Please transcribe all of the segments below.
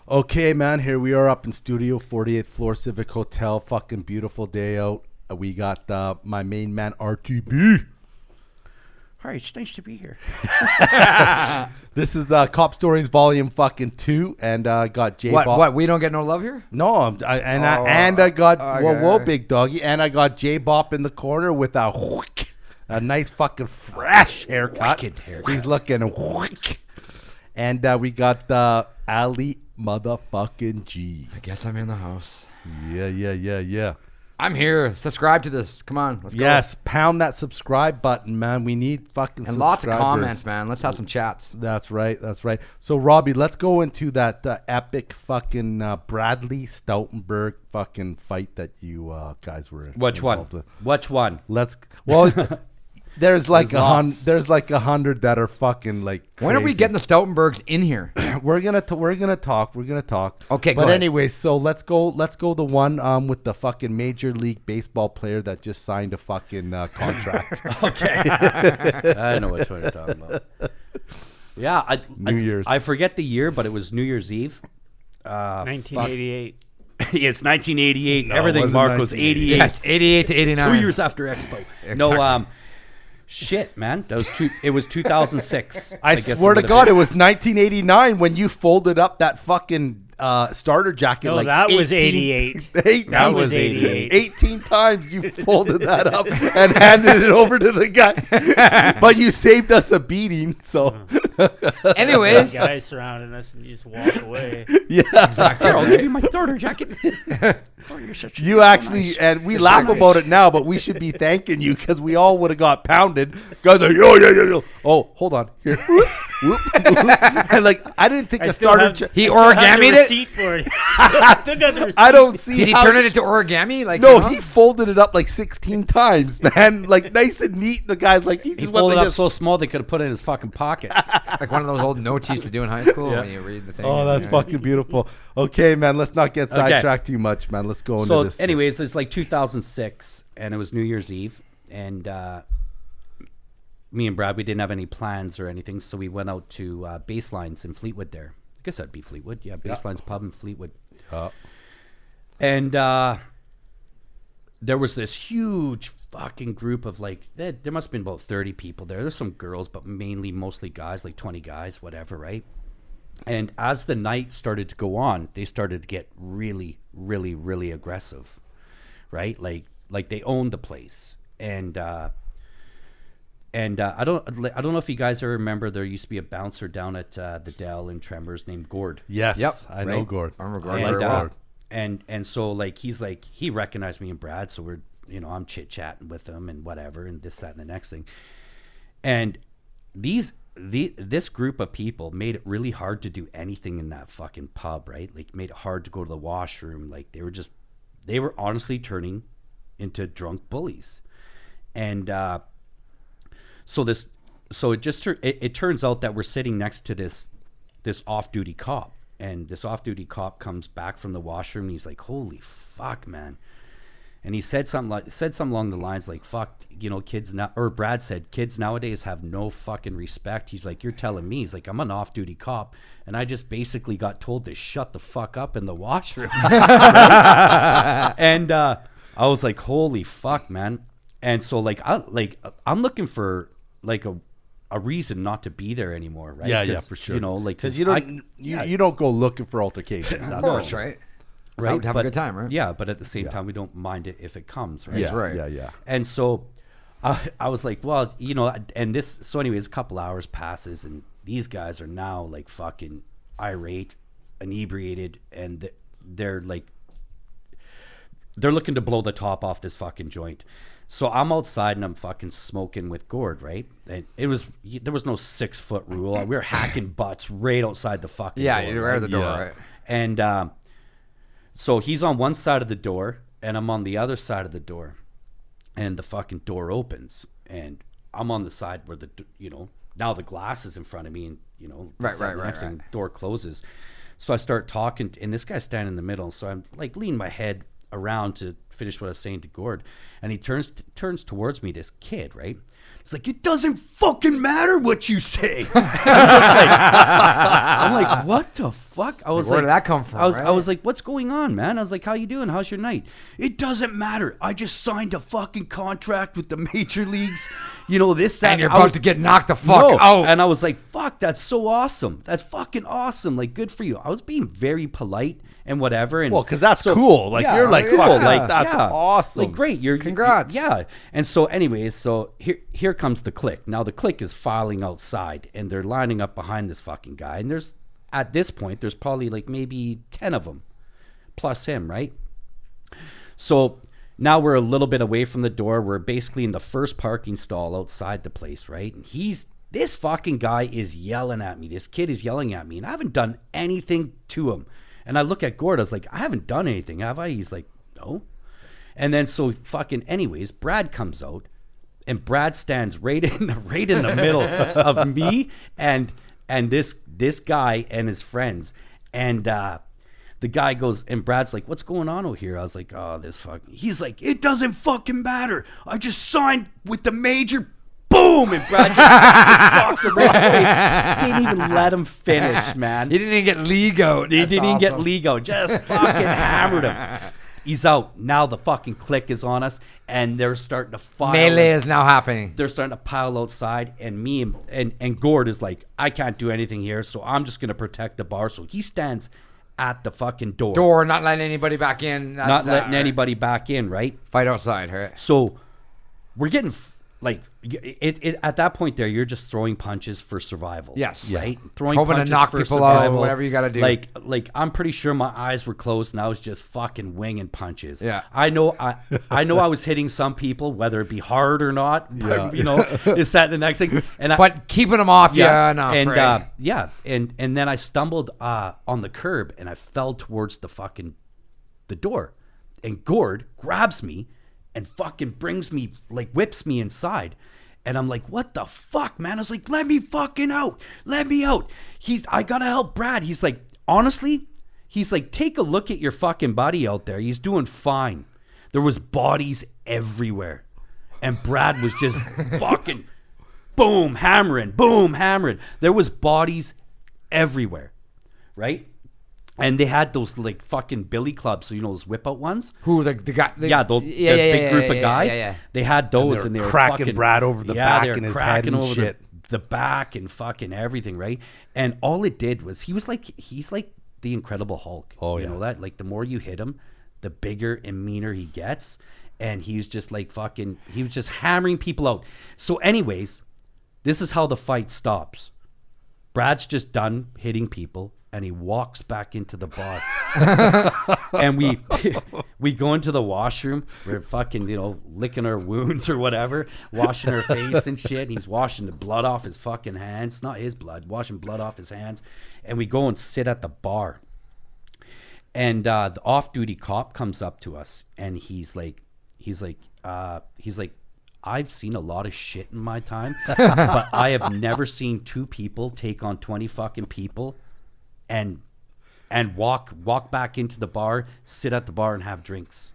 Okay, man, here we are up in studio, 48th floor Civic Hotel. Fucking beautiful day out. We got my main man, RTB. Hi, it's nice to be here. This is Cop Stories Volume fucking 2, and got J-Bop. What? We don't get no love here? No, I got whoa, big doggy, and I got J-Bop in the corner with a nice fucking fresh haircut. He's looking and we got Ali motherfucking G. I guess I'm in the house. Yeah. I'm here. Subscribe to this. Come on, let's go. Yes, pound that subscribe button, man. We need fucking and lots of comments, man. Let's have some chats. That's right. So, Robbie, let's go into that epic fucking Bradley Stoutenberg fucking fight that you guys were involved with. Which one? There's like 100 that are fucking like crazy. When are we getting the Stoutenbergs in here? We're gonna talk. Okay, but anyway, so let's go the one with the fucking Major League Baseball player that just signed a fucking contract. Okay, I know which one you're talking about. Yeah, New Year's. I forget the year, but it was New Year's Eve. 1988. It's 1988. No, everything, Mark, was 88. Yes, 88 to 89. 2 years after Expo. Exactly. No, shit, man. It was 2006. I swear to God, it was 1989 when you folded up that fucking starter jacket. No, like that was 88. that was 88. 18 times you folded that up and handed it over to the guy. But you saved us a beating, so. Anyways. Guys surrounding us and you just walk away. Yeah. Exactly. Here, I'll give you my starter jacket. You actually, and we laugh about it now, but we should be thanking you because we all would have got pounded. Guys are, yo. Oh, hold on. Here. And like, I didn't think a starter jacket. He origamied it? For it. Still got the receipt. I don't see. Did he turn it into origami? Like, no, he folded it up like 16 times, man. Like nice and neat. The guy's like, He folded it up so small they could have put it in his fucking pocket. like one of those old notes you used to do in high school when you read the thing. Oh, that's fucking beautiful. Okay, man, let's not get sidetracked too much, man. Let's go into this. So, anyways, it's like 2006, and it was New Year's Eve, and me and Brad, we didn't have any plans or anything, so we went out to BASSLINES in Fleetwood there. I guess that'd be Fleetwood. Yeah, BASSLINES Pub in Fleetwood. And there was this huge fucking group of like, there must have been about 30 people there. There's some girls, but mostly guys, like 20 guys, whatever, right? And as the night started to go on, they started to get really, really, really aggressive, right? Like they owned the place. And I don't know if you guys ever remember, there used to be a bouncer down at the Dell in Tremors named Gord. Yes, Yep. I know Gord. I remember Gord very well. And so like he recognized me and Brad, so we're I'm chit chatting with him and whatever and this, that, and the next thing. And this group of people made it really hard to do anything in that fucking pub, right? Like made it hard to go to the washroom. Like they were honestly turning into drunk bullies. And So it turns out that we're sitting next to this off-duty cop, and this off-duty cop comes back from the washroom and he's like, "Holy fuck, man!" And he said something along the lines like, "Fuck, kids now," or Brad said, "Kids nowadays have no fucking respect." He's like, "You're telling me?" He's like, "I'm an off-duty cop, and I just basically got told to shut the fuck up in the washroom." And I was like, "Holy fuck, man!" And so I'm looking for like a reason not to be there anymore, right? Yeah, for sure. Because you don't go looking for altercations. Of course, right? Right, have a good time, right? Yeah, but at the same time, we don't mind it if it comes, right? Yeah, right. Yeah. And so I was like, well, and this. So, anyways, a couple hours passes, and these guys are now like fucking irate, inebriated, and they're looking to blow the top off this fucking joint. So I'm outside and I'm fucking smoking with Gord, right? And there was no 6 foot rule. We were hacking butts right outside the fucking door. You were at the door, right? And so he's on one side of the door and I'm on the other side of the door. And the fucking door opens and I'm on the side where now the glass is in front of me and right. Door closes. So I start talking and this guy's standing in the middle. So I'm like leaning my head around to finish what I was saying to Gord, and he turns towards me, this kid, right? It's like, "It doesn't fucking matter what you say." I'm like, what the fuck? I was where like, did that come from, I right? was like, what's going on, man? I was like, how you doing? How's your night? It doesn't matter. I just signed a fucking contract with the major leagues. You know, this, that. And you're about to get knocked the fuck out. And I was like, fuck, that's so awesome. That's fucking awesome. Like, good for you. I was being very polite and whatever. And Well, because that's cool. Like, yeah, you're like, cool. fuck, Like, that's yeah. awesome. Like, great. You're Congrats. yeah. And so, anyways, so here comes the clique. Now the clique is filing outside, and they're lining up behind this fucking guy. And at this point, there's probably like maybe 10 of them, plus him, right? So now we're a little bit away from the door. We're basically in the first parking stall outside the place, right? And this fucking guy is yelling at me. This kid is yelling at me, and I haven't done anything to him. And I look at Gord, I was like, I haven't done anything, have I? He's like, no. And then so fucking anyways, Brad comes out, and Brad stands right in the middle of me and this guy and his friends. And the guy goes, and Brad's like, what's going on over here? I was like, oh, this fucking. He's like, it doesn't fucking matter. I just signed with the major. Boom! And Brad just fucking socks him right in the face. Didn't even let him finish, man. He didn't even get league out. He That's didn't even get awesome. league out. Just fucking hammered him. He's out. Now the fucking clique is on us, and they're starting to file. Melee is now happening. They're starting to pile outside, and me and Gord is like, I can't do anything here, so I'm just going to protect the bar. So he stands at the fucking door. Not letting anybody back in. That's Not that, letting right? anybody back in, right? Fight outside, right? So we're getting like it at that point there, you're just throwing punches for survival. Yes. Right? Throwing Hoping to punches knock for people out, survival. whatever you gotta do. Like I'm pretty sure my eyes were closed and I was just fucking winging punches. Yeah. I know I was hitting some people, whether it be hard or not. Yeah. You know, is that the next thing? And But keeping them off, enough, and right? and then I stumbled on the curb and I fell towards the door, and Gord grabs me and fucking brings me, like, whips me inside, and I'm like, what the fuck, man? I was like, let me fucking out, let me out. I gotta help Brad. He's like, honestly, he's like, take a look at your fucking buddy out there. He's doing fine. There was bodies everywhere, and Brad was just fucking boom, hammering. There was bodies everywhere, right? And they had those like fucking billy clubs, so you know those whip out ones. Who the guy? The big group of guys. Yeah. They had those, and they they were were cracking fucking, Brad over the back they were and his cracking head and over shit. the back and fucking everything, right? And all it did was he's like the Incredible Hulk. Oh, you yeah. know that? Like the more you hit him, the bigger and meaner he gets. And he was just like fucking. He was just hammering people out. So, anyways, this is how the fight stops. Brad's just done hitting people, and he walks back into the bar. And we go into the washroom. We're fucking, licking our wounds or whatever, washing our face and shit. And he's washing the blood off his fucking hands. Not his blood, washing blood off his hands. And we go and sit at the bar. And the off-duty cop comes up to us, and he's like, I've seen a lot of shit in my time, but I have never seen two people take on 20 fucking people and walk back into the bar, sit at the bar and have drinks.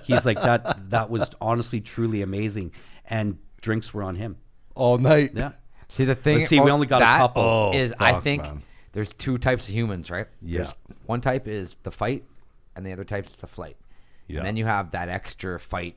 He's like, that was honestly truly amazing. And drinks were on him. All night. Yeah. See, the thing Let's see, we only got a that couple. is, fuck, I think man. there's two types of humans, right? Yeah. There's one type is the fight, and the other type is the flight. Yeah. And then you have that extra fight,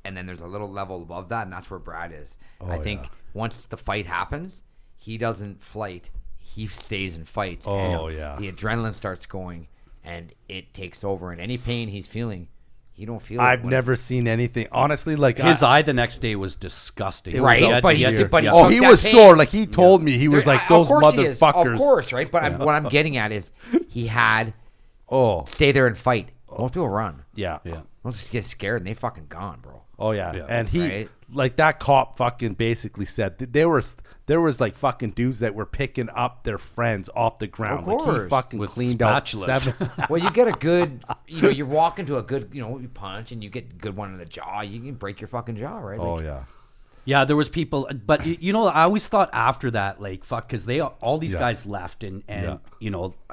and then there's a little level above that, and that's where Brad is. I think once the fight happens, he doesn't flight. He stays and fights. Oh, and yeah. The adrenaline starts going, and it takes over. And any pain he's feeling, he don't feel it. I've when never seen anything. Honestly, like His eye the next day was disgusting. Right, He had but to he get- did- but he yeah. took he that was pain. sore. Like he told me, he was like, those Of course he is. motherfuckers. Of course, right? But what I'm getting at is he had Oh, stay there and fight. Most people run. yeah. Yeah. Most just get scared and they fucking gone, bro. Oh yeah. Yeah. And he Right. like that cop fucking basically said that there was like fucking dudes that were picking up their friends off the ground. Like he course. fucking With cleaned out spatulas. 7. Well, you get a good, you walk into a good, you punch and you get a good one in the jaw. You can break your fucking jaw, right? Oh Like, yeah. Yeah, there was people, but I always thought after that, like, fuck, because all these Yeah. guys left and Yeah.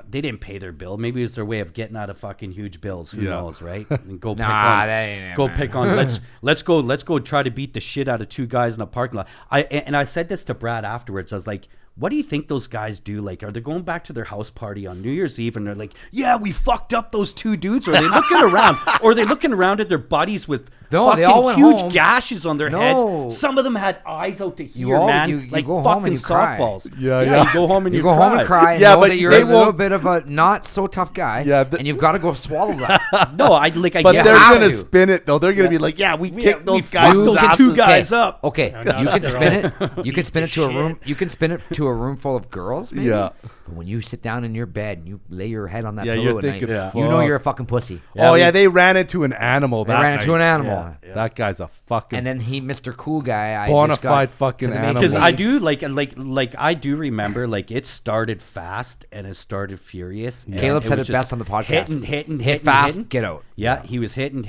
they didn't pay their bill. Maybe it was their way of getting out of fucking huge bills. Who Yeah. knows, right? And go Nah, that ain't it, go man. pick on. Let's go try to beat the shit out of two guys in a parking lot. I said this to Brad afterwards. I was like, what do you think those guys do? Like, are they going back to their house party on New Year's Eve and they're like, yeah, we fucked up those 2 dudes? Or are they looking around? Or are they looking around at their buddies with No, they fucking all went huge home. gashes on their No. heads? Some of them had eyes out to here, all- man. you like go home and fucking you cry. softballs. Yeah. You go home and You you go home and cry and Yeah, know but that you're they a little won't- bit of a not so tough guy. Yeah, and you've got to go swallow that. No, I But get they're have gonna to. spin it though. They're gonna be like, yeah, we kicked we those guys' fucked those asses. 2 guys up. Okay, no, you can they're spin all it. You can spin it to a room. You can spin it to a room full of girls. Maybe. Yeah. But when you sit down in your bed and you lay your head on that Yeah, pillow you're at thinking, night, fuck. you know you're a fucking pussy. Oh we- yeah, they ran into an animal. They that ran into night. an animal. Yeah. That guy's a fucking. And then he, Mr. Cool Guy, I Bona just got fide to fucking the major animal. Because I leagues. do like I do remember like it started fast and it started furious. and Caleb it said was it just best on the podcast. hitting, Hit fast, get out. Yeah, he was hitting,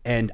and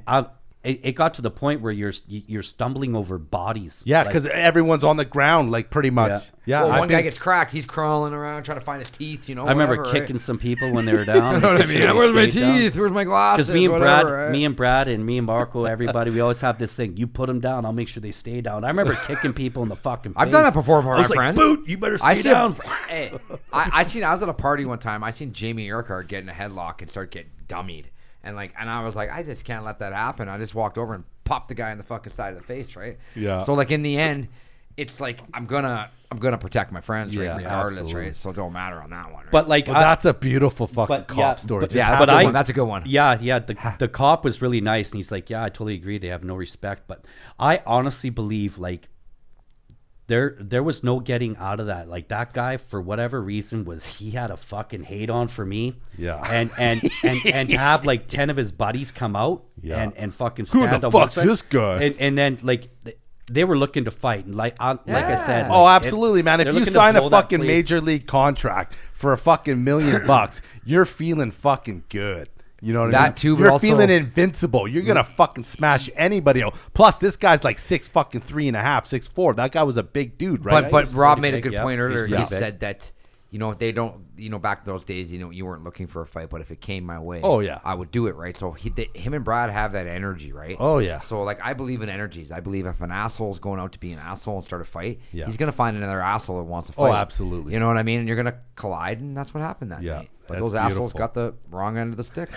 it got to the point where you're stumbling over bodies. Yeah, Like, because everyone's on the ground, like pretty much. Yeah, Well, I've one guy been- gets cracked. He's crawling around trying to find his teeth. You know. I remember whatever, kicking right? some people when they were down. You know what I mean? Where's my teeth? Where's my glasses? Because me and whatever, Brad, right? me and Marco, everybody, we always have this thing. You put them down, I'll make sure they stay down. I remember kicking people in the fucking face. I've done that before with I my was like, friends. Boot, you better I stay see down. Hey, I was at a party one time. I seen Jamie Urquhart get in a headlock and start getting dummied, and I was like, I just can't let that happen. I just walked over and popped the guy in the fucking side of the face, right? Yeah. So like in the end, it's like I'm gonna protect my friends, right? Yeah, Regardless, absolutely. right? So it don't matter on that one. Right? But like, Well, that's a beautiful fucking but, cop yeah, story. but- Just yeah, have that's a to- good one. That's a good one. Yeah. The cop was really nice, and he's like, "Yeah, I totally agree. They have no respect." But I honestly believe like there was no getting out of that. Like that guy, for whatever reason, he had a fucking hate on for me. Yeah. And to have like 10 of his buddies come out Yeah. and fucking Who stand the on one fuck's side. this guy? And then like. They were looking to fight, and like I said. Oh, like, absolutely, man. If they're you looking to sign a blow that fucking place. major league contract for a fucking $1 million, you're feeling fucking good. You know what I mean? That too, but you're also- feeling invincible. You're gonna fucking smash anybody else. Plus, this guy's like 6'3.5", 6'4". That guy was a big dude, right? But he's Rob pretty made a big, good yeah. point He's earlier. pretty He big. said that they don't back in those days you weren't looking for a fight, but if it came my way, Oh, yeah. I would do it, right? So him and Brad have that energy, right? Oh, yeah. So like I believe in energies. I believe if an asshole's going out to be an asshole and start a fight, Yeah. he's gonna find another asshole that wants to Oh, fight. absolutely. You know what I mean? And you're gonna collide, and that's what happened that Yeah, night. But that's those assholes beautiful. got the wrong end of the stick.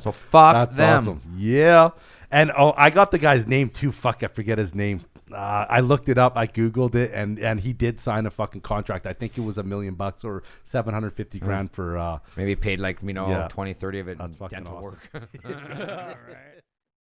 So fuck That's them. awesome. Yeah. And I got the guy's name too. Fuck, I forget his name. I looked it up. I Googled it, and he did sign a fucking contract. I think it was $1 million or $750,000 for. Maybe paid like Yeah. 20, 30 of it That's in fucking dental awesome. work. All right.